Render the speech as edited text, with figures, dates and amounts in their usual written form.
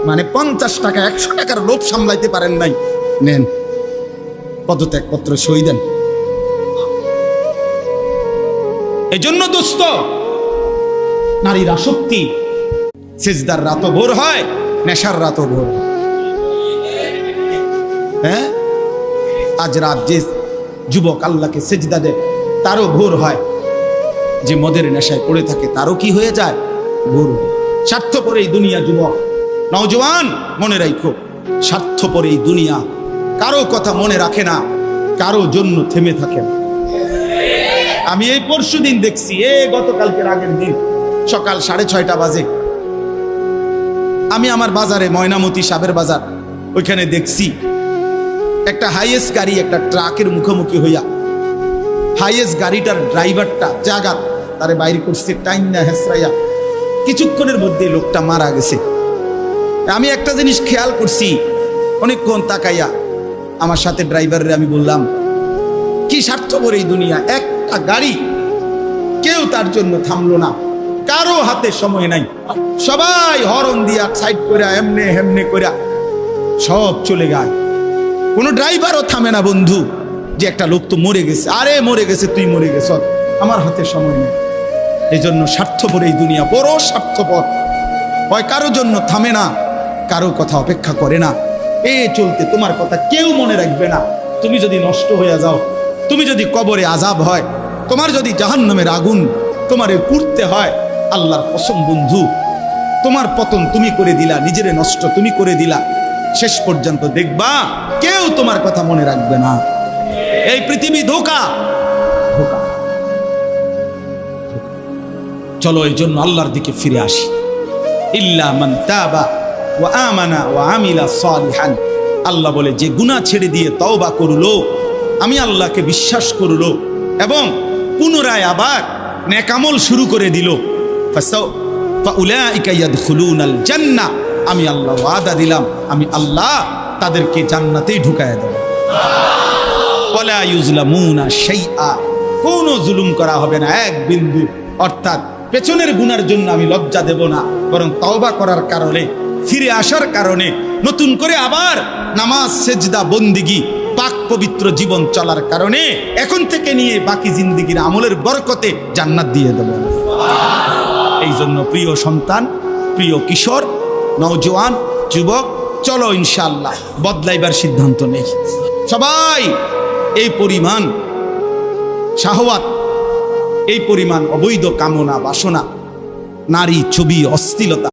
মানে 50 টাকা 100 টাকার লোভ সামলাইতে পারেন নাই, নেন পদত্যাগপত্র সই দেন। এই জন্য দোস্ত, নারীর আসক্তি, সিজদার রাতও ভোর হয়, নেশার রাতও ভোর হয়। হ্যাঁ, আজ রাত যে যুবক আল্লাহকে সিজদা দেয় তারও ভোর হয়, যে মদের নেশায় পড়ে থাকে তারও কি হয়ে যায়, ভোর হয়। স্বার্থপর এই দুনিয়া যুবক, নওজওয়ান মনে রাখো, স্বার্থপর এই দুনিয়া, কারো কথা মনে রাখে না, কারো জন্য থেমে থাকে না। আমি এই পরশুদিন দেখছি, গতকালকের আগের দিন সকাল 6:30 বাজে আমি আমার বাজারে, ময়নামতি সাবের বাজার, ওইখানে দেখছি একটা হাইয়েস্ট গাড়ি একটা ট্রাকের মুখোমুখি হইয়া, হাইয়েস্ট গাড়িটার ড্রাইভারটা জাগাত তারে বাইরে করছে টাইম না হেসরাইয়া, কিছুক্ষণের মধ্যে লোকটা মারা গেছে। আমি একটা জিনিস খেয়াল করছি, অনেকক্ষণ তাকাইয়া আমার সাথে ড্রাইভারের আমি বললাম, কি স্বার্থপর এই দুনিয়া, একটা গাড়ি কেউ তার জন্য থামলো না, কারো হাতে সময় নাই, সবাই হরন দিয়া সাইড করে এমনে হেমনে করে সব চলে যায়, কোনো ড্রাইভারও থামে না বন্ধু, যে একটা লোক তো মরে গেছে, আরে মরে গেছে, তুই মরে গেছ, আমার হাতে সময় নেই। এই জন্য স্বার্থপর এই দুনিয়া, বড় স্বার্থপর, হয় কারো জন্য থামে না, কারো কথা অপেক্ষা করে না, চলতে তোমার কথা কেউ মনে রাখবে না। তুমি যদি নষ্ট হয়ে যাও, তুমি যদি কবরে আযাব হয়, তোমার যদি জাহান্নামের আগুন তোমারে পুড়তে হয়, আল্লাহর কসম বন্ধু, তোমার পতন তুমি করে দিলা, নিজেরে নষ্ট তুমি করে দিলা, শেষ পর্যন্ত দেখবা কেউ তোমার কথা মনে রাখবে না। এই পৃথিবী ধোঁকা, ধোঁকা। চলো এই জন্য আল্লাহর দিকে ফিরে আসি। ইল্লা মান তাবা ওয়া আমানা ওয়া আমিলা সালিহান, আল্লাহ বলে যে গুনাহ ছেড়ে দিয়ে তওবা করলো, আমি আল্লাহকে বিশ্বাস করলো এবং পুনরায় আবার নেক আমল শুরু করে দিল, ফাউলাইকা ইয়াদখুলুনাল জান্নাহ, আমি আল্লাহ ওয়াদা দিলাম, আমি আল্লাহ তাদেরকে জান্নাতেই ঢুকায় দেব। ওয়ালা ইউজলামুনা শাইআ, কোনো জুলুম করা হবে না এক বিন্দু, অর্থাৎ পেছনের গুনার জন্য আমি লজ্জা দেব না, বরং তওবা করার কারণে, ফিরে আসার কারণে, নতুন করে আবার নামাজ সেজদা বন্দিগি পাক পবিত্র জীবন চলার কারণে এখন থেকে নিয়ে বাকি জিন্দেগির আমলের বরকতে জান্নাত দিয়ে দেব। এই জন্য প্রিয় সন্তান, প্রিয় কিশোর, নওজওয়ান, যুবক, চলো ইনশাআল্লাহ বদলাইবার সিদ্ধান্ত নেই। সবাই এই পরিমাণ শাহওয়াত, এই পরিমাণ অবৈধ কামনা বাসনা, নারী ছবি, অশ্লীলতা